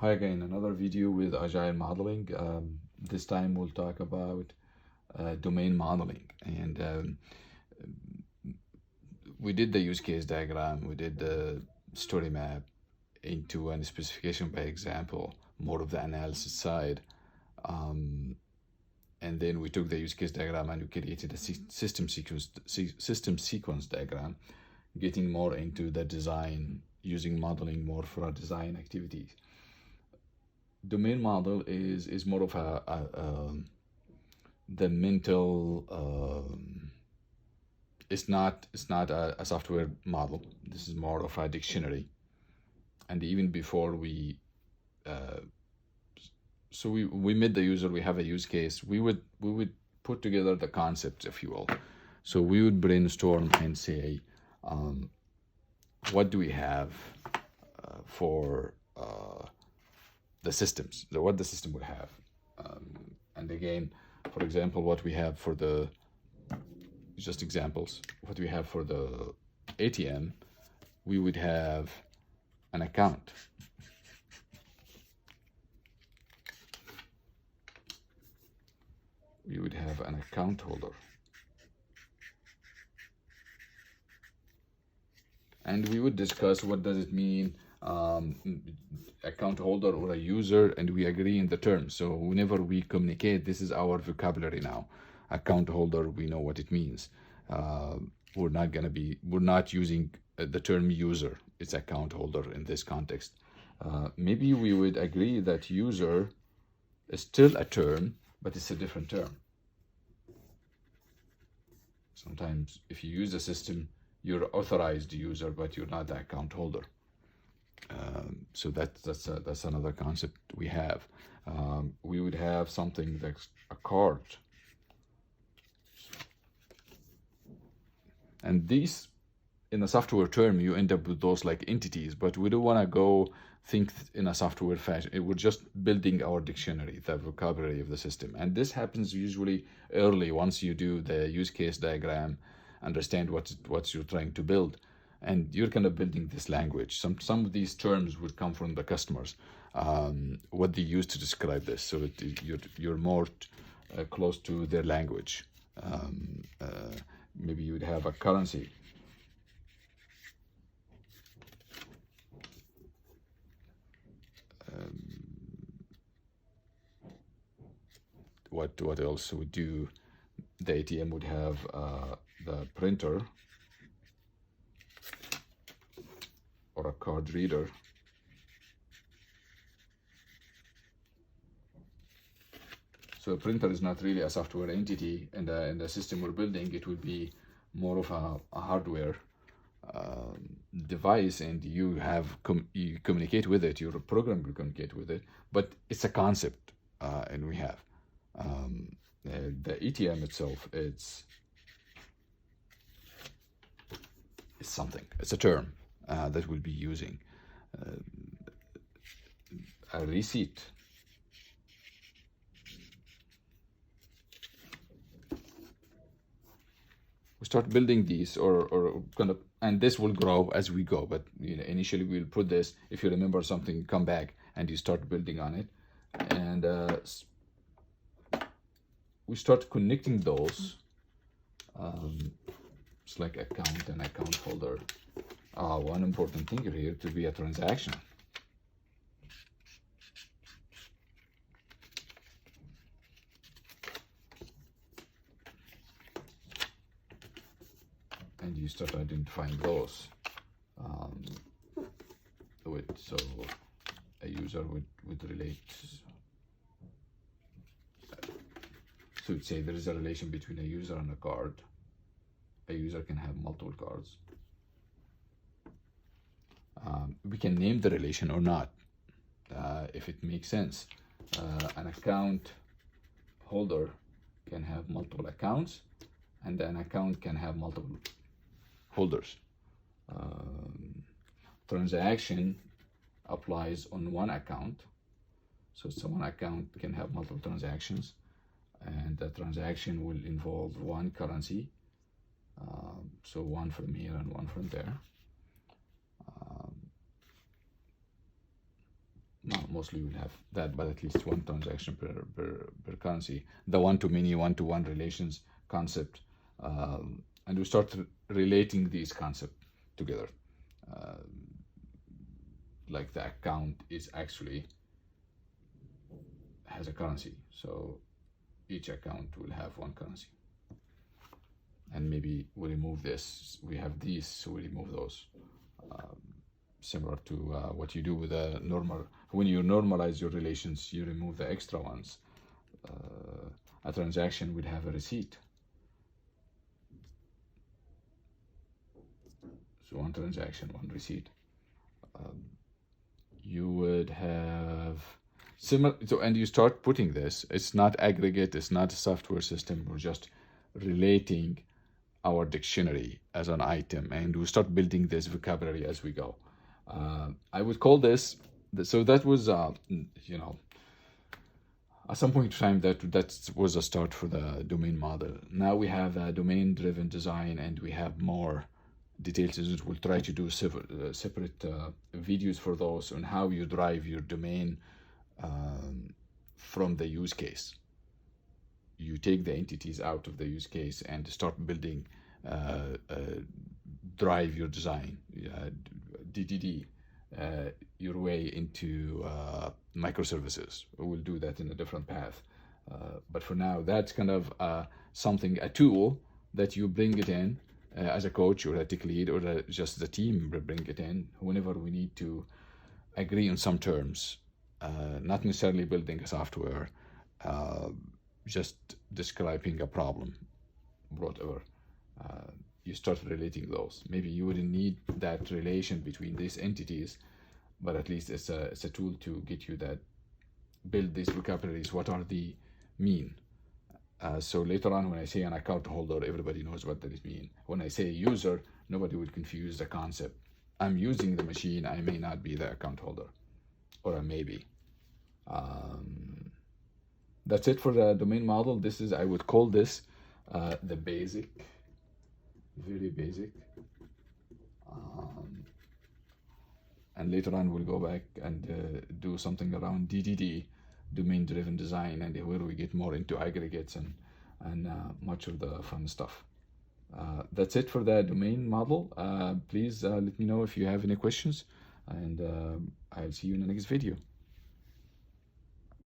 Hi again, another video with Agile modeling. This time we'll talk about domain modeling. And we did the use case diagram, we did the story map into a specification by example, more of the analysis side. And then we took the use case diagram and we created a system sequence diagram, getting more into the design, using modeling more for our design activities. Domain model is more of the mental. It's not a software model. This is more of a dictionary. And even before we we meet the user, we have a use case. We would put together the concepts, if you will. So we would brainstorm and say, what do we have for the systems, what the system would have. And again, for example, what we have for the, just examples, what we have for the ATM, we would have an account. We would have an account holder. And we would discuss what does it mean, account holder or a user, and we agree in the terms. So whenever we communicate, this is our vocabulary now. Account holder, we know what it means. We're not using the term user. It's account holder in this context. Maybe we would agree that user is still a term, but it's a different term. Sometimes if you use the system, you're authorized user, but you're not the account holder. So that's another concept we have. We would have something that's a card. And these, in a software term, you end up with those like entities, but we don't want to go think in a software fashion. We're just building our dictionary, the vocabulary of the system. And this happens usually early, once you do the use case diagram, understand what you're trying to build, and you're kind of building this language. Some of these terms would come from the customers, what they use to describe this, so you're more close to their language. Maybe you would have a currency. What else would do? The ATM would have the printer or a card reader. So a printer is not really a software entity in the system we're building. It would be more of a hardware device, and you communicate with it. Your program will communicate with it, but it's a concept, and we have the ATM itself. It's something. It's a term that we'll be using. A receipt. We start building these, or kind of, and this will grow as we go. But initially we'll put this. If you remember something, come back and you start building on it, and we start connecting those. It's like account and account holder. One important thing here to be a transaction. And you start identifying those. So a user would relate. So we'd say there is a relation between a user and a card. A user can have multiple cards. We can name the relation or not, if it makes sense. An account holder can have multiple accounts, and an account can have multiple holders. Transaction applies on one account, so one account can have multiple transactions, and the transaction will involve one currency, so one from here and one from there. no, mostly we'll have that, but at least one transaction per currency. The one-to-many, one-to-one relations concept. And we start relating these concepts together. Uh, like the account is actually has a currency. So each account will have one currency. And maybe we remove this. We have these, so we remove those. Similar to what you do with a normal, when you normalize your relations, you remove the extra ones. A transaction would have a receipt. So one transaction, one receipt. You would have similar, so, and you start putting this, it's not aggregate, it's not a software system, we're just relating our dictionary as an item, and we start building this vocabulary as we go. I would call this, so that was, you know, at some point in time, that was a start for the domain model. Now we have a domain-driven design, and we have more details. We'll try to do separate videos for those on how you drive your domain from the use case. You take the entities out of the use case and start building, drive your design, DDD, your way into microservices. We'll do that in a different path. But for now, that's kind of something, a tool that you bring it in as a coach or a tech lead, or just the team will bring it in whenever we need to agree on some terms, not necessarily building a software, just describing a problem, whatever. You start relating those. Maybe you wouldn't need that relation between these entities, but at least it's a tool to get you that, build these vocabularies. What are the mean? So later on, when I say an account holder, everybody knows what that means. When I say user, nobody will confuse the concept. I'm using the machine, I may not be the account holder, or I may be. That's it for the domain model. This is, I would call this the basic, very basic. And later on, we'll go back and do something around DDD, domain-driven design, and where we get more into aggregates and much of the fun stuff. That's it for the domain model. Please let me know if you have any questions, and I'll see you in the next video.